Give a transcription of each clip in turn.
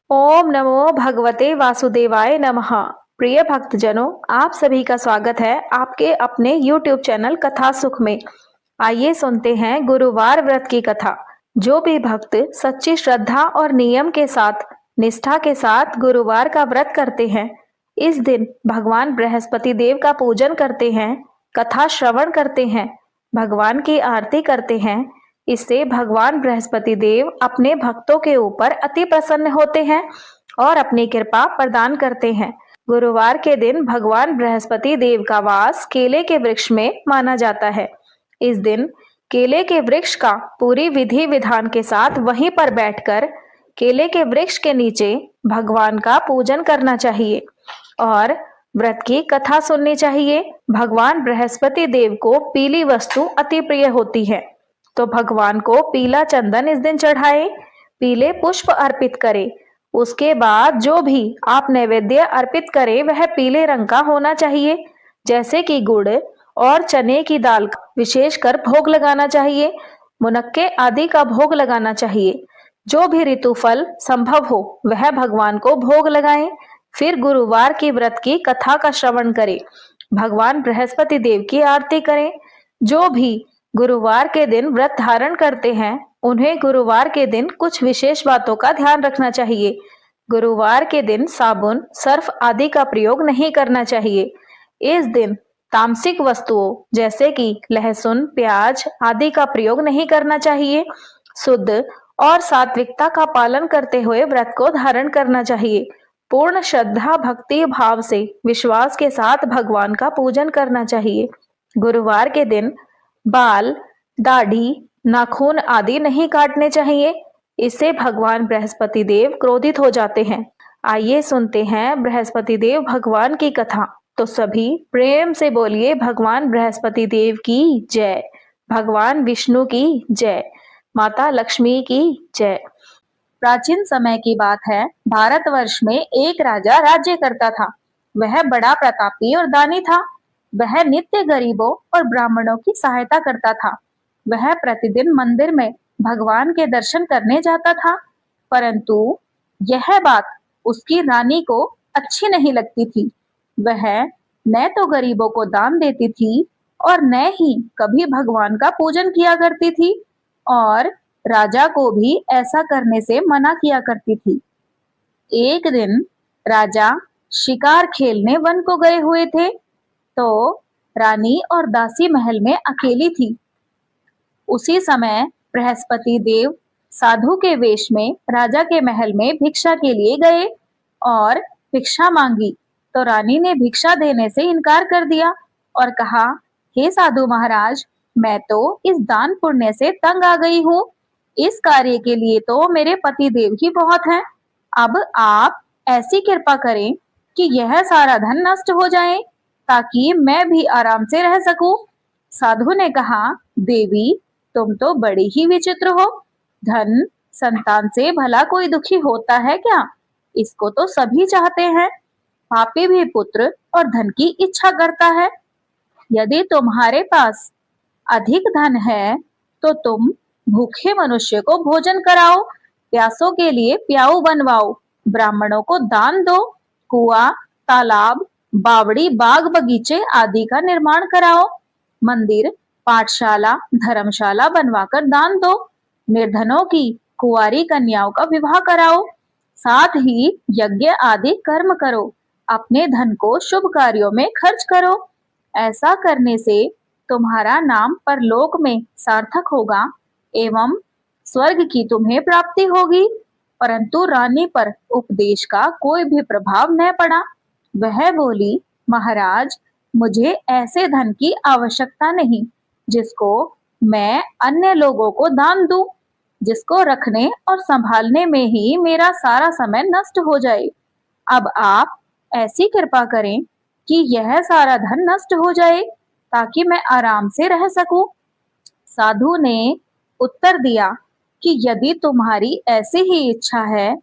ओम नमो भगवते वासुदेवाय नमः। प्रिय भक्तजनों, आप सभी का स्वागत है आपके अपने YouTube चैनल कथा सुख में। आइए सुनते हैं गुरुवार व्रत की कथा। जो भी भक्त सच्ची श्रद्धा और नियम के साथ निष्ठा के साथ गुरुवार का व्रत करते हैं, इस दिन भगवान बृहस्पति देव का पूजन करते हैं, कथा श्रवण करते हैं, भगवान की आरती करते हैं, इससे भगवान बृहस्पति देव अपने भक्तों के ऊपर अति प्रसन्न होते हैं और अपनी कृपा प्रदान करते हैं। गुरुवार के दिन भगवान बृहस्पति देव का वास केले के वृक्ष में माना जाता है। इस दिन केले के वृक्ष का पूरी विधि विधान के साथ वहीं पर बैठकर केले के वृक्ष के नीचे भगवान का पूजन करना चाहिए और व्रत की कथा सुननी चाहिए। भगवान बृहस्पति देव को पीली वस्तु अति प्रिय होती है, तो भगवान को पीला चंदन इस दिन चढ़ाए, पीले पुष्प अर्पित करें। उसके बाद जो भी आप नैवेद्य अर्पित करें वह पीले रंग का होना चाहिए, जैसे कि गुड़ और चने की दाल का विशेषकर भोग लगाना चाहिए। मुनक्के आदि का भोग लगाना चाहिए। जो भी ऋतु फल संभव हो वह भगवान को भोग लगाएं। फिर गुरुवार की व्रत की कथा का श्रवण करें, भगवान बृहस्पति देव की आरती करें। जो भी गुरुवार के दिन व्रत धारण करते हैं उन्हें गुरुवार के दिन कुछ विशेष बातों का ध्यान रखना चाहिए। गुरुवार के दिन साबुन, सर्फ आदि का प्रयोग नहीं करना चाहिए। इस दिन तामसिक वस्तुओं जैसे कि लहसुन, प्याज आदि का प्रयोग नहीं करना चाहिए। शुद्ध और सात्विकता का पालन करते हुए व्रत को धारण करना चाहिए। पूर्ण श्रद्धा, भक्ति भाव से विश्वास के साथ भगवान का पूजन करना चाहिए। गुरुवार के दिन बाल, दाढ़ी, नाखून आदि नहीं काटने चाहिए, इससे भगवान बृहस्पति देव क्रोधित हो जाते हैं। आइए सुनते हैं बृहस्पति देव भगवान की कथा। तो सभी प्रेम से बोलिए भगवान बृहस्पति देव की जय, भगवान विष्णु की जय, माता लक्ष्मी की जय। प्राचीन समय की बात है। भारतवर्ष में एक राजा राज्य करता था। वह बड़ा प्रतापी और दानी था। वह नित्य गरीबों और ब्राह्मणों की सहायता करता था। वह प्रतिदिन मंदिर में भगवान के दर्शन करने जाता था, परंतु यह बात उसकी रानी को अच्छी नहीं लगती थी। वह न तो गरीबों को दान देती थी और न ही कभी भगवान का पूजन किया करती थी, और राजा को भी ऐसा करने से मना किया करती थी। एक दिन राजा शिकार खेलने वन को गए हुए थे, तो रानी और दासी महल में अकेली थी। उसी समय बृहस्पति देव साधु के वेश में राजा के महल में भिक्षा के लिए गए और भिक्षा मांगी, तो रानी ने भिक्षा देने से इनकार कर दिया और कहा, हे साधु महाराज, मैं तो इस दान पुण्य से तंग आ गई हूँ। इस कार्य के लिए तो मेरे पति देव ही बहुत हैं। अब आप ऐसी कृपा करें कि यह सारा धन नष्ट हो जाए, ताकि मैं भी आराम से रह सकूं। साधु ने कहा, देवी, तुम तो बड़ी ही विचित्र हो। धन संतान से भला कोई दुखी होता है क्या? इसको तो सभी चाहते हैं। पापी भी पुत्र और धन की इच्छा करता है। यदि तुम्हारे पास अधिक धन है तो तुम भूखे मनुष्य को भोजन कराओ, प्यासों के लिए प्याऊ बनवाओ, ब्राह्मणों को दान दो, कुआं, तालाब, बावड़ी, बाग बगीचे आदि का निर्माण कराओ, मंदिर, पाठशाला, धर्मशाला बनवाकर दान दो, निर्धनों की कुंवारी कन्याओं का विवाह कराओ, साथ ही यज्ञ आदि कर्म करो, अपने धन को शुभ कार्यों में खर्च करो। ऐसा करने से तुम्हारा नाम परलोक में सार्थक होगा एवं स्वर्ग की तुम्हें प्राप्ति होगी। परंतु रानी पर उपदेश का कोई भी प्रभाव न पड़ा। वह बोली, महाराज, मुझे ऐसे धन की आवश्यकता नहीं जिसको मैं अन्य लोगों को दान दूं, जिसको रखने और संभालने में ही मेरा सारा समय नष्ट हो जाए। अब आप ऐसी कृपा करें कि यह सारा धन नष्ट हो जाए, ताकि मैं आराम से रह सकूं। साधु ने उत्तर दिया कि यदि तुम्हारी ऐसी ही इच्छा है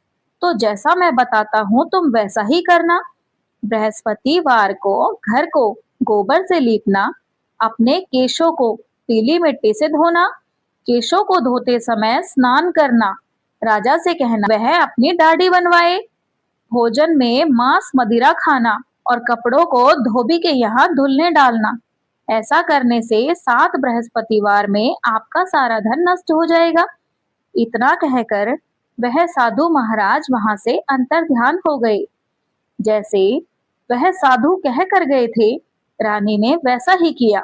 तो जैसा मैं बताता हूँ तुम वैसा ही करना। बृहस्पतिवार को घर को गोबर से लीपना, अपने केशों को पीली मिट्टी से धोना, केशों को धोते समय स्नान करना, राजा से कहना वह अपनी दाढ़ी बनवाए, भोजन में मांस मदिरा खाना और कपड़ों को धोबी के यहाँ धुलने डालना। ऐसा करने से 7 बृहस्पतिवार में आपका सारा धन नष्ट हो जाएगा। इतना कहकर वह साधु महाराज वहां से अंतर्ध्यान हो गए। जैसे वह साधु कह कर गए थे, रानी ने वैसा ही किया।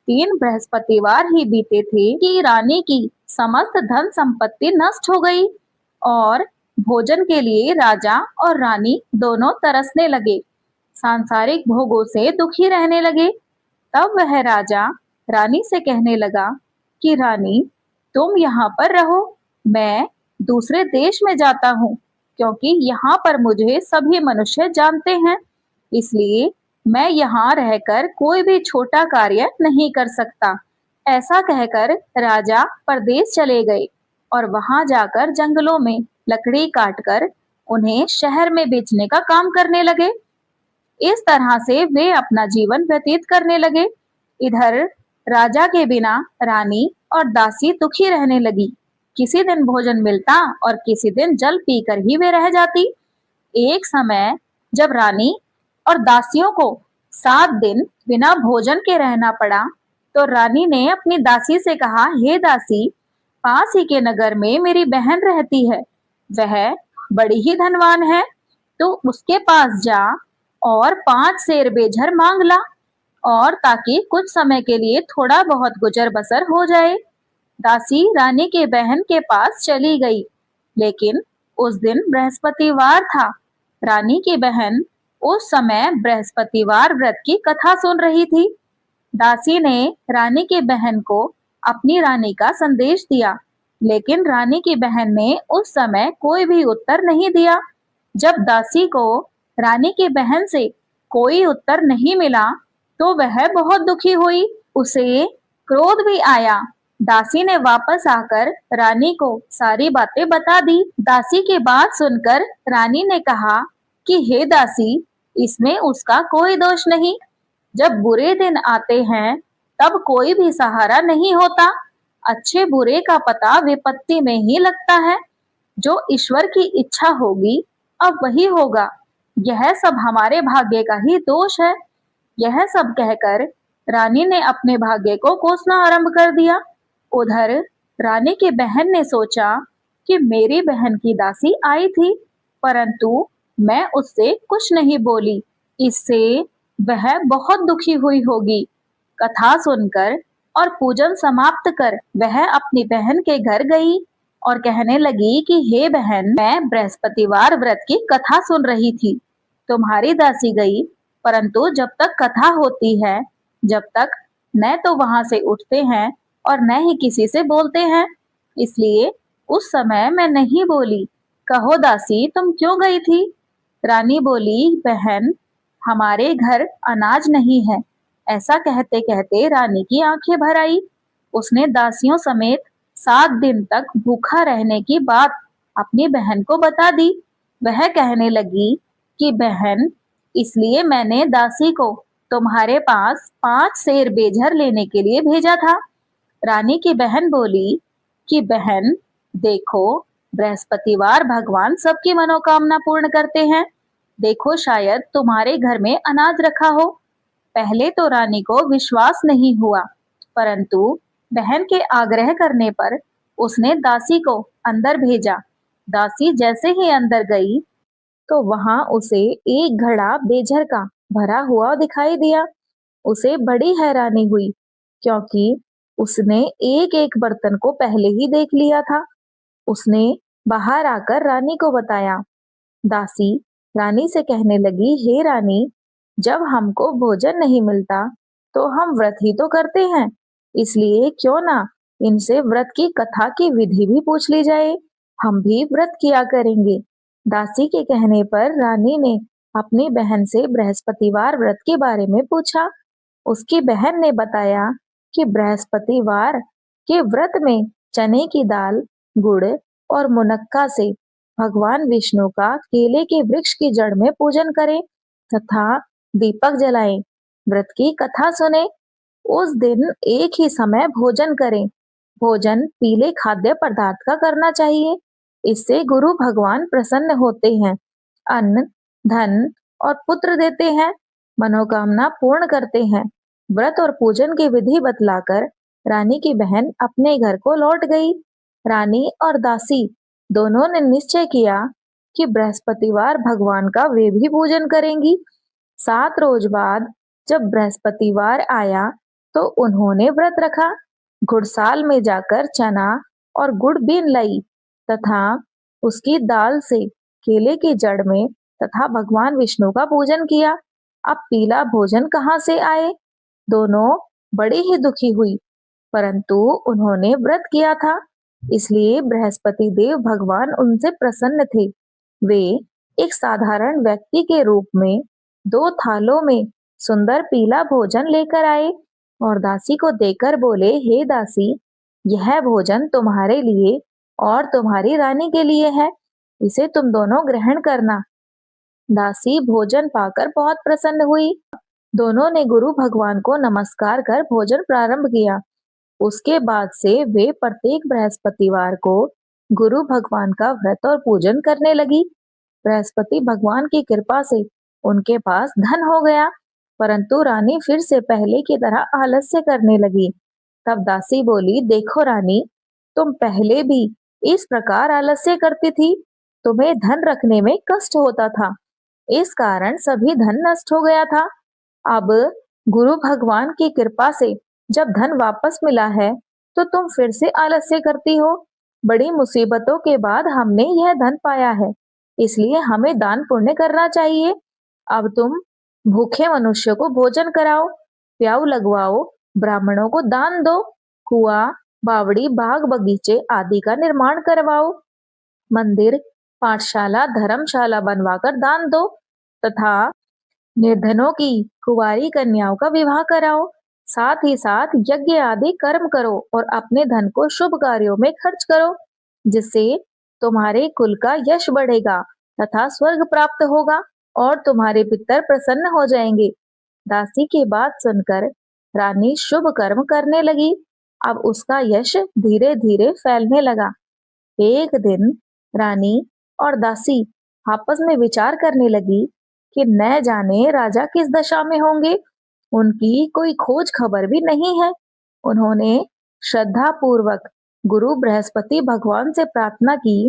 3 बृहस्पतिवार ही बीते थे कि रानी की समस्त धन संपत्ति नष्ट हो गई और भोजन के लिए राजा और रानी दोनों तरसने लगे, सांसारिक भोगों से दुखी रहने लगे। तब वह राजा रानी से कहने लगा कि रानी, तुम यहाँ पर रहो, मैं दूसरे देश में जाता हूँ, क्योंकि यहाँ पर मुझे सभी मनुष्य जानते हैं, इसलिए मैं यहाँ रहकर कोई भी छोटा कार्य नहीं कर सकता। ऐसा कहकर राजा परदेश चले गए और वहां जाकर जंगलों में लकड़ी काटकर उन्हें शहर में बेचने का काम करने लगे। इस तरह से वे अपना जीवन व्यतीत करने लगे। इधर राजा के बिना रानी और दासी दुखी रहने लगी। किसी दिन भोजन मिलता और किसी दिन जल पीकर ही वे रह जाती। एक समय जब रानी और दासियों को 7 दिन बिना भोजन के रहना पड़ा, तो रानी ने अपनी दासी से कहा, हे दासी, पास ही के नगर में मेरी बहन रहती है, वह बड़ी ही धनवान है, तो उसके पास जा और 5 सेर बेझर मांग ला, और ताकि कुछ समय के लिए थोड़ा बहुत गुजर बसर हो जाए। दासी रानी के बहन के पास चली गई, लेकिन उस दिन बृहस्पतिवार था। रानी की बहन उस समय बृहस्पतिवार व्रत की कथा सुन रही थी। दासी ने रानी की बहन को अपनी रानी का संदेश दिया, लेकिन रानी की बहन ने उस समय कोई भी उत्तर नहीं दिया। जब दासी को रानी की बहन से कोई उत्तर नहीं मिला, तो वह बहुत दुखी हुई, उसे क्रोध भी आया। दासी ने वापस आकर रानी को सारी बातें बता दी। दासी की बात सुनकर रानी ने कहा कि हे दासी, इसमें उसका कोई दोष नहीं। जब बुरे दिन आते हैं तब कोई भी सहारा नहीं होता। अच्छे बुरे का पता विपत्ति में ही लगता है। जो ईश्वर की इच्छा होगी अब वही होगा। यह सब हमारे भाग्य का ही दोष है। यह सब कहकर रानी ने अपने भाग्य को कोसना आरंभ कर दिया। उधर रानी की बहन ने सोचा कि मेरी बहन की दासी आई थी, परंतु मैं उससे कुछ नहीं बोली, इससे वह बहुत दुखी हुई होगी। कथा सुनकर और पूजन समाप्त कर वह अपनी बहन के घर गई और कहने लगी कि हे बहन, मैं बृहस्पतिवार व्रत की कथा सुन रही थी। तुम्हारी दासी गई, परंतु जब तक कथा होती है, जब तक न तो वहां से उठते हैं और न ही किसी से बोलते हैं, इसलिए उस समय मैं नहीं बोली। कहो दासी, तुम क्यों गई थी? रानी बोली, बहन, हमारे घर अनाज नहीं है। ऐसा कहते कहते रानी की आंखें भर आई। उसने दासियों समेत 7 दिन तक भूखा रहने की बात अपनी बहन को बता दी। वह कहने लगी कि बहन, इसलिए मैंने दासी को तुम्हारे पास 5 सेर बेझर लेने के लिए भेजा था। रानी की बहन बोली कि बहन, देखो, बृहस्पतिवार भगवान सबकी मनोकामना पूर्ण करते हैं। देखो, शायद तुम्हारे घर में अनाज रखा हो। पहले तो रानी को विश्वास नहीं हुआ, परंतु बहन के आग्रह करने पर उसने दासी को अंदर भेजा। दासी जैसे ही अंदर गई, तो वहां उसे एक घड़ा बेझर का भरा हुआ दिखाई दिया। उसे बड़ी हैरानी हुई, क्योंकि उसने एक एक बर्तन को पहले ही देख लिया था। उसने बाहर आकर रानी को बताया। दासी रानी से कहने लगी, हे रानी, जब हमको भोजन नहीं मिलता तो हम व्रत ही तो करते हैं, इसलिए क्यों ना इनसे व्रत की कथा की विधि भी पूछ ली जाए, हम भी व्रत किया करेंगे। दासी के कहने पर रानी ने अपनी बहन से बृहस्पतिवार व्रत के बारे में पूछा। उसकी बहन ने बताया कि बृहस्पतिवार के व्रत में चने की दाल, गुड़ और मुनक्का से भगवान विष्णु का केले के वृक्ष की जड़ में पूजन करें तथा दीपक जलाएं, व्रत की कथा सुने। उस दिन एक ही समय भोजन करें। भोजन पीले खाद्य पदार्थ का करना चाहिए। इससे गुरु भगवान प्रसन्न होते हैं, अन्न, धन और पुत्र देते हैं, मनोकामना पूर्ण करते हैं। व्रत और पूजन की विधि बतलाकर रानी की बहन अपने घर को लौट गई। रानी और दासी दोनों ने निश्चय किया कि बृहस्पतिवार भगवान का वे भी पूजन करेंगी। 7 रोज बाद जब बृहस्पतिवार आया तो उन्होंने व्रत रखा, घुड़साल में जाकर चना और गुड़ बीन लाई तथा उसकी दाल से केले की जड़ में तथा भगवान विष्णु का पूजन किया। अब पीला भोजन कहाँ से आए? दोनों बड़ी ही दुखी हुई, परंतु उन्होंने व्रत किया था, इसलिए बृहस्पति देव भगवान उनसे प्रसन्न थे। वे एक साधारण व्यक्ति के रूप में 2 थालों में सुंदर पीला भोजन लेकर आए और दासी को देकर बोले, हे दासी, यह भोजन तुम्हारे लिए और तुम्हारी रानी के लिए है, इसे तुम दोनों ग्रहण करना। दासी भोजन पाकर बहुत प्रसन्न हुई। दोनों ने गुरु भगवान को नमस्कार कर भोजन प्रारंभ किया। उसके बाद से वे प्रत्येक बृहस्पतिवार को गुरु भगवान का व्रत और पूजन करने लगी। बृहस्पति भगवान की कृपा से उनके पास धन हो गया, परंतु रानी फिर से पहले की तरह आलस्य करने लगी। तब दासी बोली, देखो रानी, तुम पहले भी इस प्रकार आलस्य करती थी, तुम्हें धन रखने में कष्ट होता था, इस कारण सभी धन नष्ट हो गया था। अब गुरु भगवान की कृपा से जब धन वापस मिला है तो तुम फिर से आलस्य करती हो। बड़ी मुसीबतों के बाद हमने यह धन पाया है, इसलिए हमें दान पुण्य करना चाहिए। अब तुम भूखे मनुष्य को भोजन कराओ, प्याऊ लगवाओ, ब्राह्मणों को दान दो, कुआं, बावड़ी, बाग बगीचे आदि का निर्माण करवाओ, मंदिर, पाठशाला, धर्मशाला बनवाकर दान दो तथा निर्धनों की कुंवारी कन्याओं का विवाह कराओ। साथ ही साथ यज्ञ आदि कर्म करो और अपने धन को शुभ कार्यों में खर्च करो, जिससे तुम्हारे कुल का यश बढ़ेगा तथा स्वर्ग प्राप्त होगा और तुम्हारे पितर प्रसन्न हो जाएंगे। दासी की बात सुनकर रानी शुभ कर्म करने लगी। अब उसका यश धीरे धीरे फैलने लगा। एक दिन रानी और दासी आपस में विचार करने लगी कि न जाने राजा किस दशा में होंगे, उनकी कोई खोज खबर भी नहीं है। उन्होंने श्रद्धा पूर्वक गुरु बृहस्पति भगवान से प्रार्थना की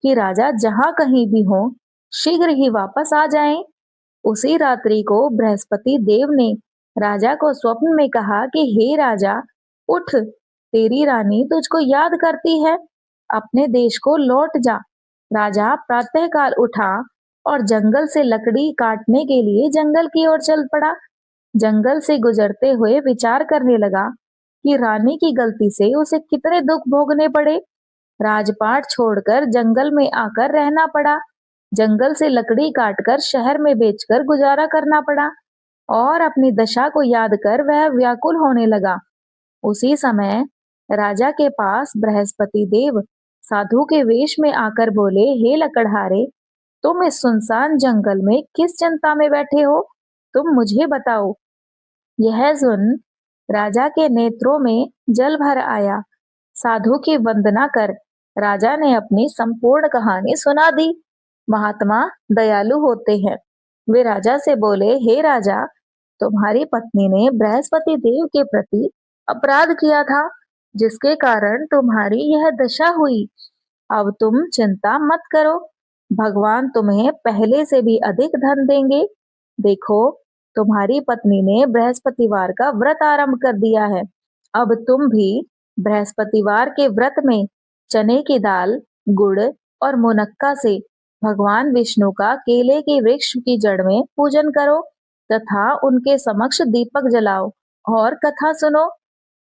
कि राजा जहां कहीं भी हो शीघ्र ही वापस आ जाएं। उसी रात्रि को बृहस्पति देव ने राजा को स्वप्न में कहा कि हे राजा, उठ, तेरी रानी तुझको याद करती है, अपने देश को लौट जा। राजा प्रातःकाल उठा और जंगल से लकड़ी काटने के लिए जंगल की ओर चल पड़ा। जंगल से गुजरते हुए विचार करने लगा कि रानी की गलती से उसे कितने दुख भोगने पड़े। राजपाट छोड़कर जंगल में आकर रहना पड़ा, जंगल से लकड़ी काटकर शहर में बेचकर गुजारा करना पड़ा और अपनी दशा को याद कर वह व्याकुल होने लगा। उसी समय राजा के पास बृहस्पति देव साधु के वेश में आकर बोले, हे लकड़हारे, तुम इस सुनसान जंगल में किस चिंता में बैठे हो, तुम मुझे बताओ। यह सुन राजा के नेत्रों में जल भर आया। साधु की वंदना कर राजा ने अपनी संपूर्ण कहानी सुना दी। महात्मा दयालु होते हैं। वे राजा से बोले, हे राजा, तुम्हारी पत्नी ने बृहस्पति देव के प्रति अपराध किया था, जिसके कारण तुम्हारी यह दशा हुई। अब तुम चिंता मत करो, भगवान तुम्हें पहले से भी अधिक धन देंगे। देखो, तुम्हारी पत्नी ने बृहस्पतिवार का व्रत आरंभ कर दिया है। अब तुम भी बृहस्पतिवार के व्रत में चने की दाल, गुड़ और मुनक्का से भगवान विष्णु का केले के वृक्ष की जड़ में पूजन करो तथा उनके समक्ष दीपक जलाओ और कथा सुनो।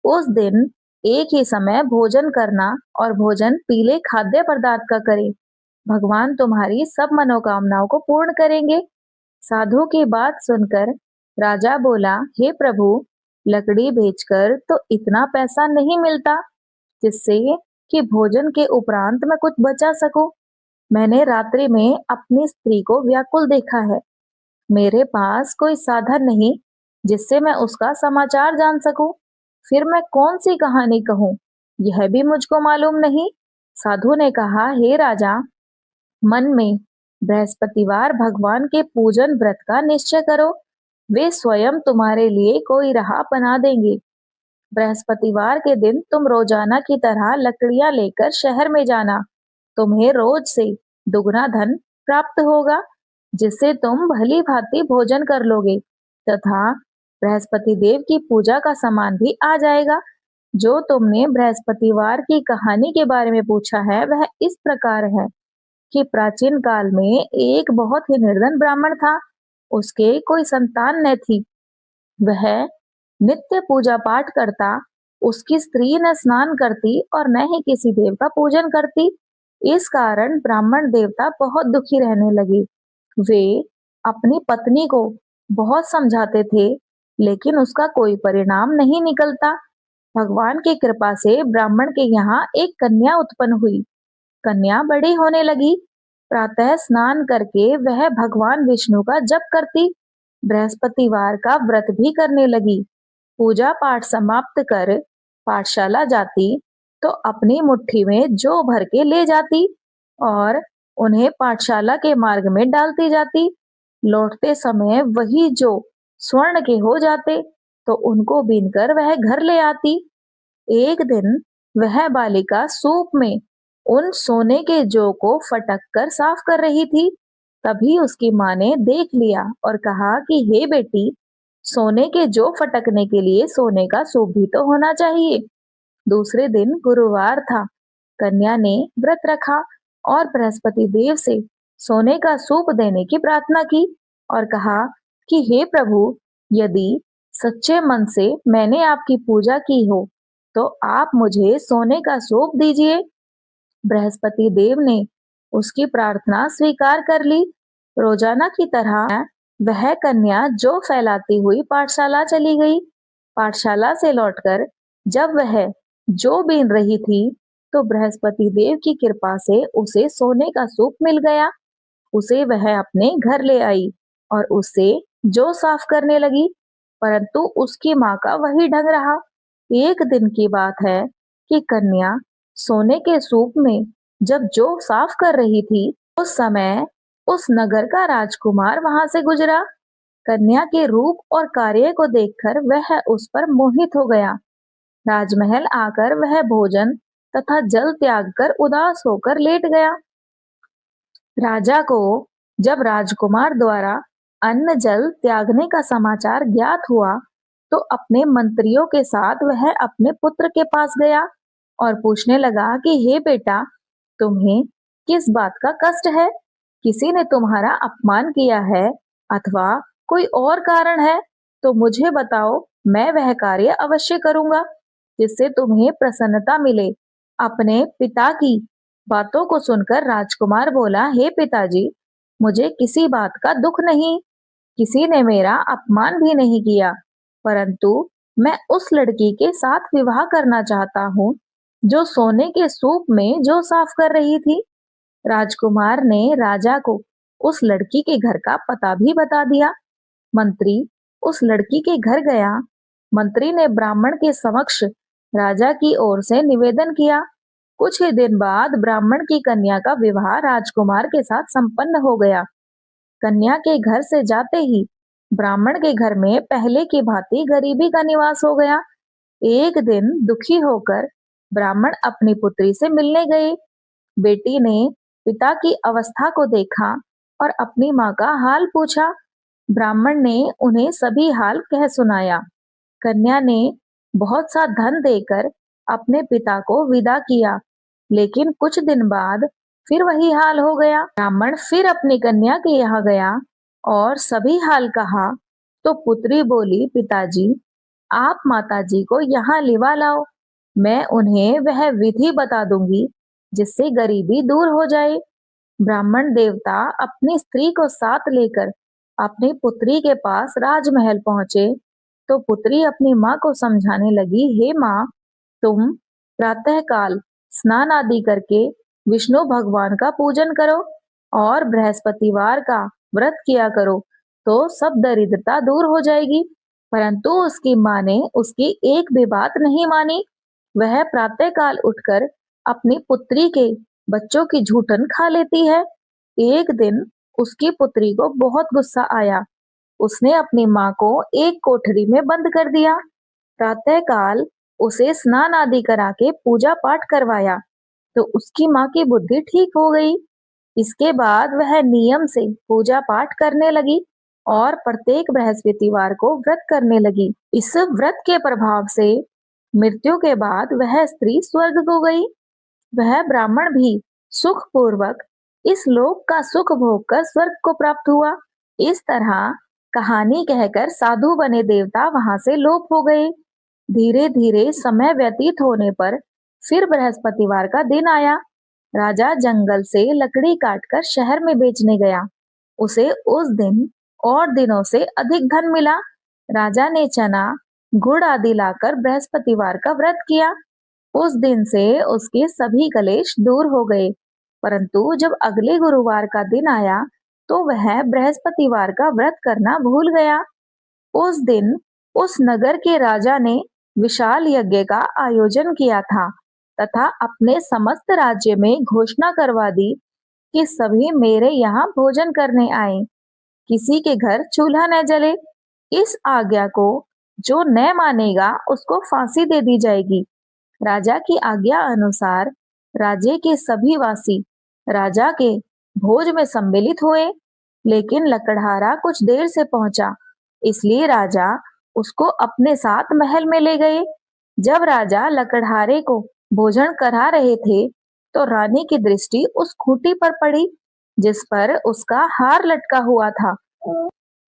उस दिन एक ही समय भोजन करना और भोजन पीले खाद्य पदार्थ का करें। भगवान तुम्हारी सब मनोकामनाओं को पूर्ण करेंगे। साधु की बात सुनकर राजा बोला, हे प्रभु, लकड़ी बेचकर तो इतना पैसा नहीं मिलता जिससे कि भोजन के उपरांत मैं कुछ बचा सकूं। मैंने रात्रि में अपनी स्त्री को व्याकुल देखा है। मेरे पास कोई साधन नहीं जिससे मैं उसका समाचार जान सकूं। फिर मैं कौन सी कहानी कहूं, यह भी मुझको मालूम नहीं। साधु ने कहा, हे राजा, मन में बृहस्पतिवार भगवान के पूजन व्रत का निश्चय करो। वे स्वयं तुम्हारे लिए कोई राह बना देंगे। बृहस्पतिवार के दिन तुम रोजाना की तरह लकड़ियां लेकर शहर में जाना। तुम्हें रोज से दुगना धन प्राप्त होगा, जिससे तुम भली भांति भोजन कर लोगे तथा बृहस्पति देव की पूजा का सामान भी आ जाएगा। जो तुमने बृहस्पतिवार की कहानी के बारे में पूछा है वह इस प्रकार है कि प्राचीन काल में एक बहुत ही निर्धन ब्राह्मण था। उसके कोई संतान न थी। वह नित्य पूजा पाठ करता। उसकी स्त्री न स्नान करती और न ही किसी देव का पूजन करती। इस कारण ब्राह्मण देवता बहुत दुखी रहने लगे। वे अपनी पत्नी को बहुत समझाते थे, लेकिन उसका कोई परिणाम नहीं निकलता। भगवान की कृपा से ब्राह्मण के यहाँ एक कन्या उत्पन्न हुई। कन्या बड़ी होने लगी। प्रातः स्नान करके वह भगवान विष्णु का जप करती। बृहस्पतिवार का व्रत भी करने लगी। पूजा पाठ समाप्त कर पाठशाला जाती तो अपनी मुट्ठी में जौ भर के ले जाती और उन्हें पाठशाला के मार्ग में डालती जाती। लौटते समय वही जौ स्वर्ण के हो जाते तो उनको बीनकर वह घर ले आती। एक दिन वह बालिका सूप में उन सोने के जौ को फटक कर साफ कर रही थी। तभी उसकी माँ ने देख लिया और कहा कि हे बेटी, सोने के जौ फटकने के लिए सोने का सूप भी तो होना चाहिए। दूसरे दिन गुरुवार था। कन्या ने व्रत रखा और बृहस्पति देव से सोने का सूप देने की प्रार्थना की और कहा कि हे प्रभु, यदि सच्चे मन से मैंने आपकी पूजा की हो तो आप मुझे सोने का सूप दीजिए। बृहस्पति देव ने उसकी प्रार्थना स्वीकार कर ली। रोजाना की तरह वह कन्या जौ फैलाती हुई पाठशाला चली गई। पाठशाला से लौटकर जब वह जौ बीन रही थी तो बृहस्पति देव की कृपा से उसे सोने का सूप मिल गया। उसे वह अपने घर ले आई और उससे जौ साफ करने लगी, परंतु उसकी माँ का वही ढंग रहा। एक दिन की बात है कि कन्या सोने के सूप में जब जौ साफ कर रही थी, उस समय उस नगर का राजकुमार वहां से गुजरा। कन्या के रूप और कार्य को देखकर वह उस पर मोहित हो गया। राजमहल आकर वह भोजन तथा जल त्याग कर उदास होकर लेट गया। राजा को जब राजकुमार द्वारा अन्न जल त्यागने का समाचार ज्ञात हुआ तो अपने मंत्रियों के साथ वह अपने पुत्र के पास गया और पूछने लगा कि हे बेटा, तुम्हें किस बात का कष्ट है? किसी ने तुम्हारा अपमान किया है अथवा कोई और कारण है तो मुझे बताओ, मैं वह कार्य अवश्य करूंगा जिससे तुम्हें प्रसन्नता मिले। अपने पिता की बातों को सुनकर राजकुमार बोला, हे पिताजी, मुझे किसी बात का दुख नहीं। किसी ने मेरा अपमान भी नहीं किया, परंतु मैं उस लड़की के साथ विवाह करना चाहता हूँ जो सोने के सूप में जो साफ कर रही थी। राजकुमार ने राजा को उस लड़की के घर का पता भी बता दिया। मंत्री उस लड़की के घर गया। मंत्री ने ब्राह्मण के समक्ष राजा की ओर से निवेदन किया। कुछ ही दिन बाद ब्राह्मण की कन्या का विवाह राजकुमार के साथ संपन्न हो गया। कन्या के घर से जाते ही ब्राह्मण के घर में पहले की भांति गरीबी का निवास हो गया। एक दिन दुखी होकर ब्राह्मण अपनी पुत्री से मिलने गए। बेटी ने पिता की अवस्था को देखा और अपनी माँ का हाल पूछा। ब्राह्मण ने उन्हें सभी हाल कह सुनाया। कन्या ने बहुत सा धन देकर अपने पिता को विदा किया, लेकिन कुछ दिन बाद फिर वही हाल हो गया। ब्राह्मण फिर अपनी कन्या के यहाँ गया और सभी हाल कहा तो पुत्री बोली, पिताजी, आप माताजी को यहाँ लिवा लाओ। मैं उन्हें वह विधि बता दूंगी जिससे गरीबी दूर हो जाए। ब्राह्मण देवता अपनी स्त्री को साथ लेकर अपनी पुत्री के पास राजमहल पहुंचे तो पुत्री अपनी माँ को समझाने लगी, हे माँ, तुम प्रातःकाल स्नान आदि करके विष्णु भगवान का पूजन करो और बृहस्पतिवार का व्रत किया करो तो सब दरिद्रता दूर हो जाएगी। परंतु उसकी माँ ने उसकी एक भी बात नहीं मानी। वह प्रातःकाल उठकर अपनी पुत्री के बच्चों की झूठन खा लेती है। एक दिन उसकी पुत्री को बहुत गुस्सा आया। उसने अपनी माँ को एक कोठरी में बंद कर दिया। प्रातःकाल उसे स्नान आदि करा के पूजा पाठ करवाया तो उसकी माँ की बुद्धि ठीक हो गई। इसके बाद वह नियम से पूजा पाठ करने लगी और प्रत्येक बृहस्पतिवार को व्रत करने लगी। इस व्रत के प्रभाव से मृत्यु के बाद वह स्त्री स्वर्ग को गई। वह ब्राह्मण भी सुख पूर्वक इस लोक का सुख भोग कर स्वर्ग को प्राप्त हुआ। इस तरह कहानी कहकर साधु बने देवता वहां से लोप हो गए। धीरे धीरे समय व्यतीत होने पर फिर बृहस्पतिवार का दिन आया। राजा जंगल से लकड़ी काटकर शहर में बेचने गया। उसे उस दिन और दिनों से अधिक धन मिला। राजा ने चना गुड़ आदि लाकर बृहस्पतिवार का व्रत किया। उस दिन से उसके सभी कलेश दूर हो गए। परंतु जब अगले गुरुवार का दिन आया तो वह बृहस्पतिवार का व्रत करना भूल गया। उस दिन उस नगर के राजा ने विशाल यज्ञ का आयोजन किया था तथा अपने समस्त राज्य में घोषणा करवा दी कि सभी मेरे यहाँ भोजन करने आए, किसी के घर चूल्हा न जले। इस आज्ञा को जो न मानेगा उसको फांसी दे दी जाएगी। राजा की आज्ञा अनुसार राज्य के सभी वासी राजा के भोज में सम्मिलित हुए, लेकिन लकड़हारा कुछ देर से पहुंचा, इसलिए राजा उसको अपने साथ महल में ले गए। जब राजा लकड़हारे को भोजन करा रहे थे तो रानी की दृष्टि उस खूंटी पर पड़ी जिस पर उसका हार लटका हुआ था।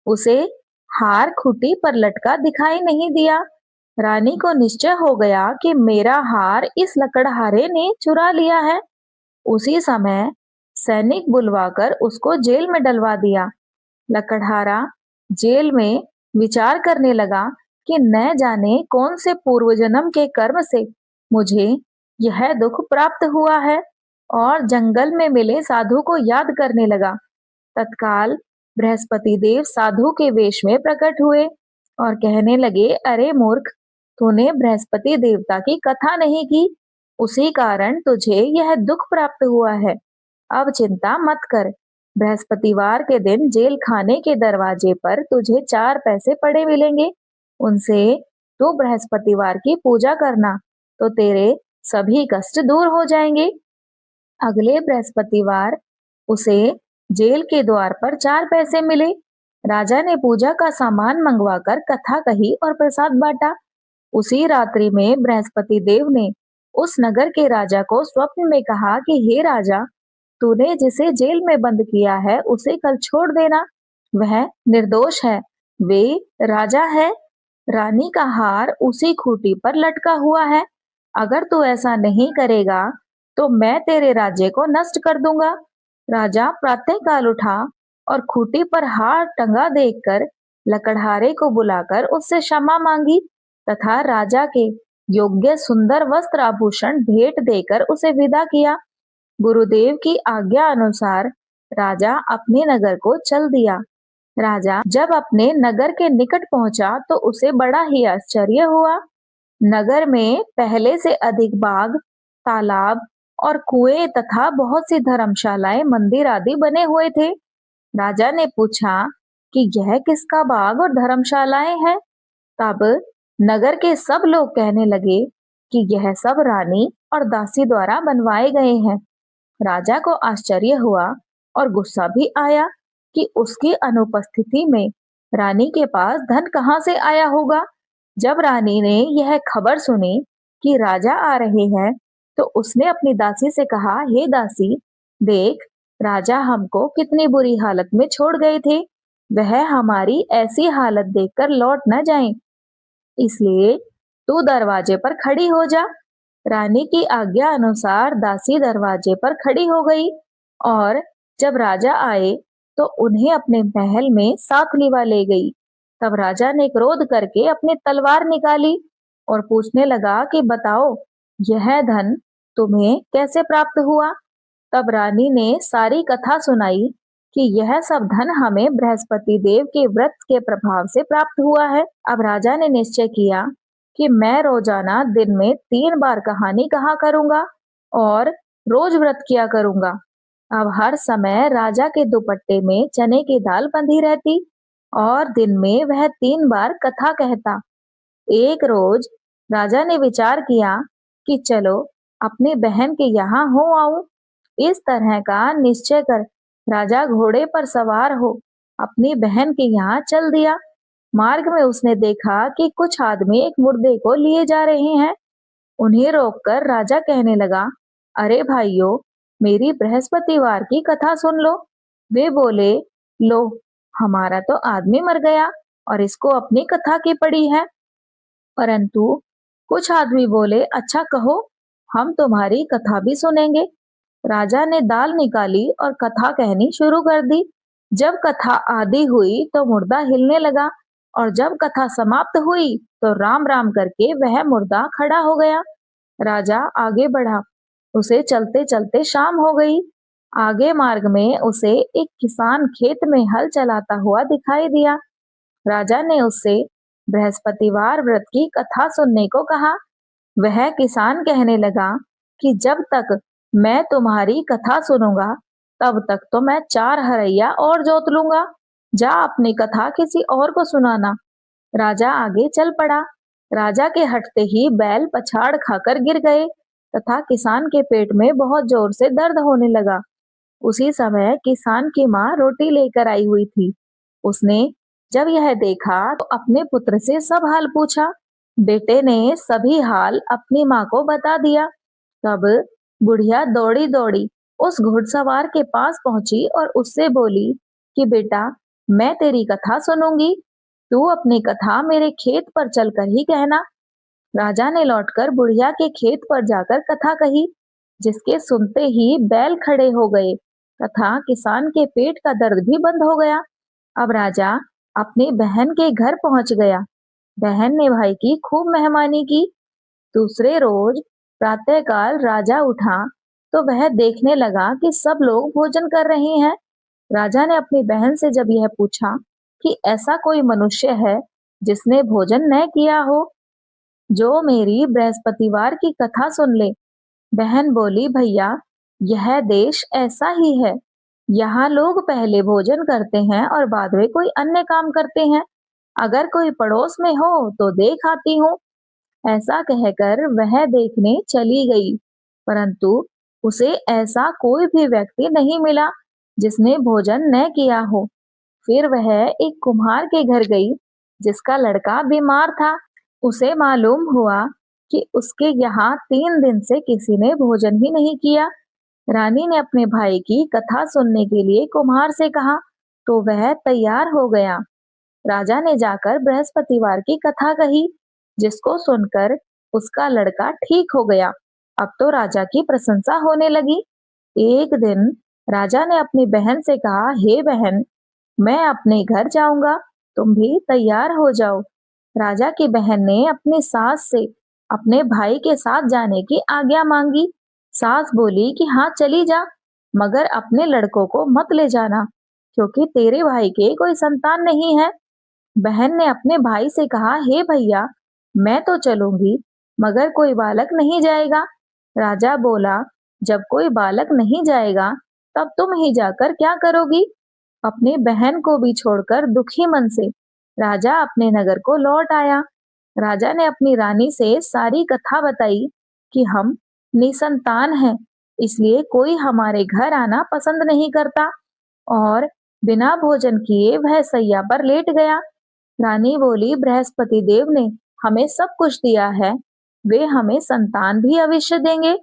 उसे हार खूंटी पर लटका दिखाई नहीं दिया। रानी को निश्चय हो गया कि मेरा हार इस लकड़हारे ने चुरा लिया है। उसी समय सैनिक बुलवाकर उसको जेल में डलवा दिया। लकड़हारा जेल में विचार करने लगा कि न जाने कौन से पूर्व जन्म के कर्म से मुझे यह दुख प्राप्त हुआ है, और जंगल में मिले साधु को याद करने लगा। तत्काल बृहस्पति देव साधु के वेश में प्रकट हुए और कहने लगे, अरे मूर्ख, तूने बृहस्पति देवता की कथा नहीं की, उसी कारण तुझे यह दुख प्राप्त हुआ है। अब चिंता मत कर। बृहस्पतिवार के दिन जेल खाने के दरवाजे पर तुझे 4 पैसे पड़े मिलेंगे। उनसे तू बृहस्पतिवार की पूजा करना तो तेरे सभी कष्ट दूर हो जाएंगे। अगले बृहस्पतिवार उसे जेल के द्वार पर 4 पैसे मिले। राजा ने पूजा का सामान मंगवाकर कथा कही और प्रसाद बांटा। उसी रात्रि में बृहस्पति देव ने उस नगर के राजा को स्वप्न में कहा कि हे राजा, तूने जिसे जेल में बंद किया है उसे कल छोड़ देना, वह निर्दोष है, वे राजा है। रानी का हार उसी खूंटी पर लटका हुआ है। अगर तू ऐसा नहीं करेगा तो मैं तेरे राज्य को नष्ट कर दूंगा। राजा प्रातःकाल उठा और खूंटी पर हार टंगा देखकर लकड़हारे को बुलाकर उससे क्षमा मांगी तथा राजा के योग्य सुंदर वस्त्र आभूषण भेंट देकर उसे विदा किया। गुरुदेव की आज्ञा अनुसार राजा अपने नगर को चल दिया। राजा जब अपने नगर के निकट पहुंचा तो उसे बड़ा ही आश्चर्य हुआ। नगर में पहले से अधिक बाग, तालाब और कुएं तथा बहुत सी धर्मशालाएं, मंदिर आदि बने हुए थे। राजा ने पूछा कि यह किसका बाग और धर्मशालाएं हैं? तब नगर के सब लोग कहने लगे कि यह सब रानी और दासी द्वारा बनवाए गए हैं। राजा को आश्चर्य हुआ और गुस्सा भी आया कि उसकी अनुपस्थिति में रानी के पास धन कहां से आया होगा। जब रानी ने यह खबर सुनी कि राजा आ रहे हैं तो उसने अपनी दासी से कहा, हे दासी, देख, राजा हमको कितनी बुरी हालत में छोड़ गए थे, वह हमारी ऐसी हालत देखकर लौट न जाएं, इसलिए तू दरवाजे पर खड़ी हो जा। रानी की आज्ञा अनुसार दासी दरवाजे पर खड़ी हो गई और जब राजा आए तो उन्हें अपने महल में साथ लिवा ले गई। तब राजा ने क्रोध करके अपनी तलवार निकाली और पूछने लगा कि बताओ, यह धन तुम्हें कैसे प्राप्त हुआ? तब रानी ने सारी कथा सुनाई कि यह सब धन हमें बृहस्पति देव के व्रत के प्रभाव से प्राप्त हुआ है। अब राजा ने निश्चय किया कि मैं रोजाना दिन में 3 बार कहानी कहा करूंगा और रोज व्रत किया करूंगा। अब हर समय राजा के दुपट्टे में चने की दाल बंधी रहती और दिन में वह 3 बार कथा कहता। एक रोज राजा ने विचार किया कि चलो अपनी बहन के यहाँ हो आऊं। इस तरह का निश्चय कर राजा घोड़े पर सवार हो अपनी बहन के यहाँ चल दिया। मार्ग में उसने देखा कि कुछ आदमी एक मुर्दे को लिए जा रहे हैं। उन्हें रोककर राजा कहने लगा, अरे भाइयों, मेरी बृहस्पतिवार की कथा सुन लो। वे बोले, लो, हमारा तो आदमी मर गया और इसको अपनी कथा की पड़ी है। परंतु कुछ आदमी बोले, अच्छा कहो, हम तुम्हारी कथा भी सुनेंगे। राजा ने दाल निकाली और कथा कहनी शुरू कर दी। जब कथा आधी हुई तो मुर्दा हिलने लगा और जब कथा समाप्त हुई तो राम राम करके वह मुर्दा खड़ा हो गया। राजा आगे बढ़ा। उसे चलते चलते शाम हो गई। आगे मार्ग में उसे एक किसान खेत में हल चलाता हुआ दिखाई दिया। राजा ने उससे बृहस्पतिवार व्रत की कथा सुनने को कहा। वह किसान कहने लगा कि जब तक मैं तुम्हारी कथा सुनूंगा तब तक तो मैं 4 हरैया और जोत लूंगा। जा अपनी कथा किसी और को सुनाना। राजा आगे चल पड़ा। राजा के हटते ही बैल पछाड़ खाकर गिर गए तथा किसान के पेट में बहुत जोर से दर्द होने लगा। उसी समय किसान की माँ रोटी लेकर आई हुई थी। उसने जब यह देखा तो अपने पुत्र से सब हाल पूछा। बेटे ने सभी हाल अपनी माँ को बता दिया। तब बुढ़िया दौड़ी दौड़ी उस घुड़सवार के पास पहुंची और उससे बोली कि बेटा, मैं तेरी कथा सुनूंगी, तू अपनी कथा मेरे खेत पर चलकर ही कहना। राजा ने लौटकर बुढ़िया के खेत पर जाकर कथा कही, जिसके सुनते ही बैल खड़े हो गए तथा किसान के पेट का दर्द भी बंद हो गया। अब राजा अपनी बहन के घर पहुंच गया। बहन ने भाई की खूब मेहमानी की। दूसरे रोज प्रातःकाल राजा उठा तो वह देखने लगा कि सब लोग भोजन कर रहे हैं। राजा ने अपनी बहन से जब यह पूछा कि ऐसा कोई मनुष्य है जिसने भोजन न किया हो, जो मेरी बृहस्पतिवार की कथा सुन ले। बहन बोली, भैया, यह देश ऐसा ही है। यहाँ लोग पहले भोजन करते हैं और बाद में कोई अन्य काम करते हैं। अगर कोई पड़ोस में हो तो देख आती हूँ। ऐसा कहकर वह देखने चली गई, परंतु उसे ऐसा कोई भी व्यक्ति नहीं मिला जिसने भोजन न किया हो। फिर वह एक कुम्हार के घर गई जिसका लड़का बीमार था। उसे मालूम हुआ कि उसके यहाँ 3 दिन से किसी ने भोजन ही नहीं किया। रानी ने अपने भाई की कथा सुनने के लिए कुम्हार से कहा तो वह तैयार हो गया। राजा ने जाकर बृहस्पतिवार की कथा कही, जिसको सुनकर उसका लड़का ठीक हो गया। अब तो राजा की प्रशंसा होने लगी। एक दिन राजा ने अपनी बहन से कहा, हे बहन, मैं अपने घर जाऊंगा, तुम भी तैयार हो जाओ। राजा की बहन ने अपनी सास से अपने भाई के साथ जाने की आज्ञा मांगी। सास बोली कि हाँ, चली जा, मगर अपने लड़कों को मत ले जाना, क्योंकि तेरे भाई के कोई संतान नहीं है। बहन ने अपने भाई से कहा, हे भैया, मैं तो चलूंगी, मगर कोई बालक नहीं जाएगा। राजा बोला, जब कोई बालक नहीं जाएगा तब तुम ही जाकर क्या करोगी। अपनी बहन को भी छोड़कर दुखी मन से राजा अपने नगर को लौट आया। राजा ने अपनी रानी से सारी कथा बताई कि हम निसंतान हैं, इसलिए कोई हमारे घर आना पसंद नहीं करता, और बिना भोजन किए वह सैया पर लेट गया। रानी बोली, बृहस्पति देव ने हमें सब कुछ दिया है, वे हमें संतान भी अवश्य देंगे।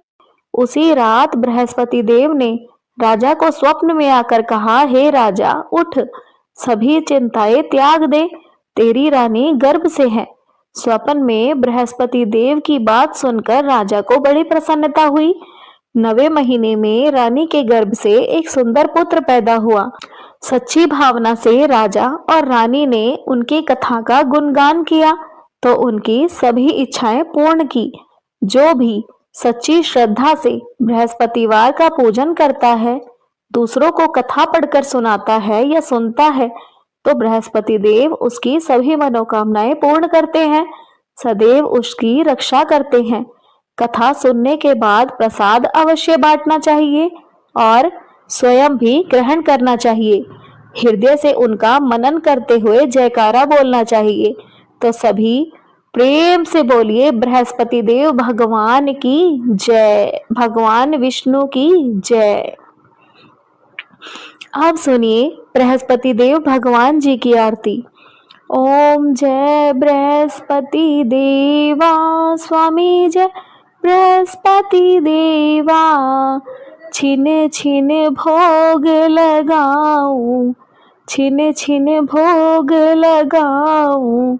उसी रात बृहस्पति देव ने राजा को स्वप्न में आकर कहा, हे राजा, उठ, सभी चिंताएं त्याग दे, तेरी रानी गर्भ से है। स्वप्न में बृहस्पति देव की बात सुनकर राजा को बड़ी प्रसन्नता हुई। 9वें महीने में रानी के गर्भ से एक सुंदर पुत्र पैदा हुआ। सच्ची भावना से राजा और रानी ने उनकी कथा का गुणगान किया तो उनकी सभी इच्छाएं पूर्ण की। जो भी सच्ची श्रद्धा से बृहस्पतिवार का पूजन करता है, दूसरों को कथा पढ़कर सुनाता है या सुनता है, तो बृहस्पति देव उसकी सभी मनोकामनाएं पूर्ण करते हैं, सदैव उसकी रक्षा करते हैं। कथा सुनने के बाद प्रसाद अवश्य बांटना चाहिए और स्वयं भी ग्रहण करना चाहिए। हृदय से उनका मनन करते हुए जयकारा बोलना चाहिए। तो सभी प्रेम से बोलिए बृहस्पति देव भगवान की जय, भगवान विष्णु की जय। अब सुनिए बृहस्पति देव भगवान जी की आरती। ओम जय बृहस्पति देवा, स्वामी जय बृहस्पति देवा। छिन छिन भोग लगाऊं, छिन छिन भोग लगाऊं,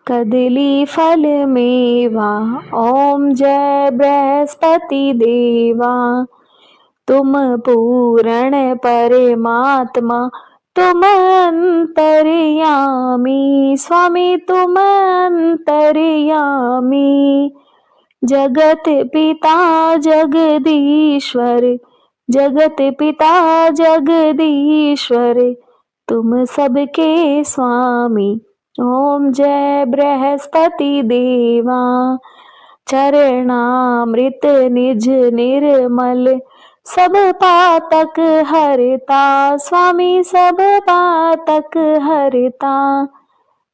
कदली फल मेवा। ओम जय बृहस्पति देवा। तुम पूर्ण परमात्मा, तुम अंतर्यामी, स्वामी तुम अंतर्यामी। जगत पिता जगदीश्वर, जगत पिता जगदीश्वर, तुम सबके स्वामी। ओम जय बृहस्पति देवा। चरणामृत निज निर्मल, सब पातक हरता, स्वामी सब पातक हरता।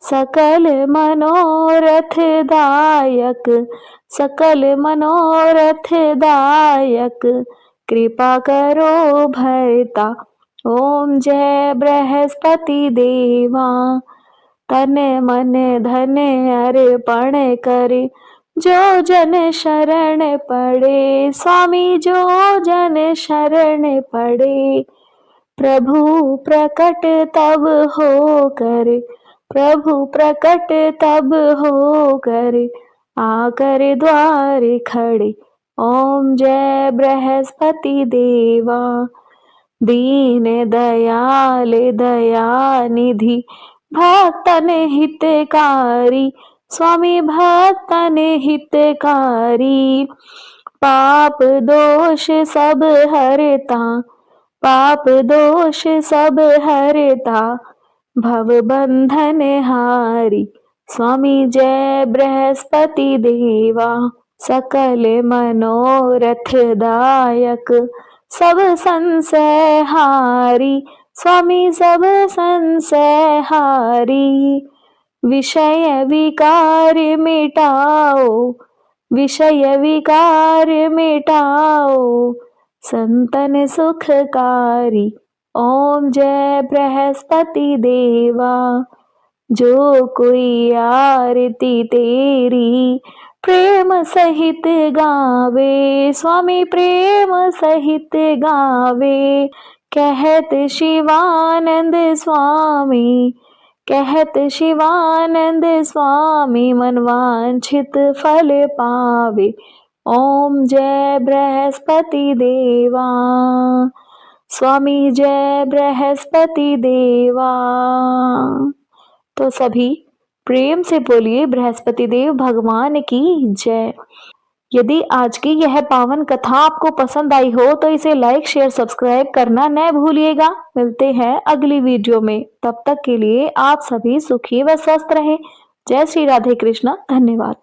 सकल मनोरथ दायक, सकल मनोरथ दायक, कृपा करो भरता। ओम जय बृहस्पति देवा। तन मन धन अर्पण करे, जो जन शरण पड़े, स्वामी जो जन शरण पड़े। प्रभु प्रकट तब हो कर, प्रभु प्रकट तब हो कर, आकर द्वार खड़े। ओम जय बृहस्पति देवा। दीन दयाल दयानिधि, भक्तन हितकारी, स्वामी भक्तन हितकारी। पाप दोष सब हरता, पाप दोष सब हरता, भव बंधन हारी। स्वामी जय बृहस्पति देवा। सकल मनोरथ दायक, सब संशय हारी, स्वामी सब संशय हारी। विषय विकार मिटाओ, विषय विकार मिटाओ, संतन सुखकारी। ओम जय बृहस्पति देवा। जो कोई आरती तेरी प्रेम सहित गावे, स्वामी प्रेम सहित गावे। कहत शिवानंद स्वामी, कहत शिवानंद स्वामी, मनवांछित फल पावे। ओम जय बृहस्पति देवा। स्वामी जय बृहस्पति देवा। तो सभी प्रेम से बोलिए बृहस्पति देव भगवान की जय। यदि आज की यह पावन कथा आपको पसंद आई हो तो इसे लाइक शेयर सब्सक्राइब करना न भूलिएगा। मिलते हैं अगली वीडियो में, तब तक के लिए आप सभी सुखी व स्वस्थ रहें। जय श्री राधे कृष्ण। धन्यवाद।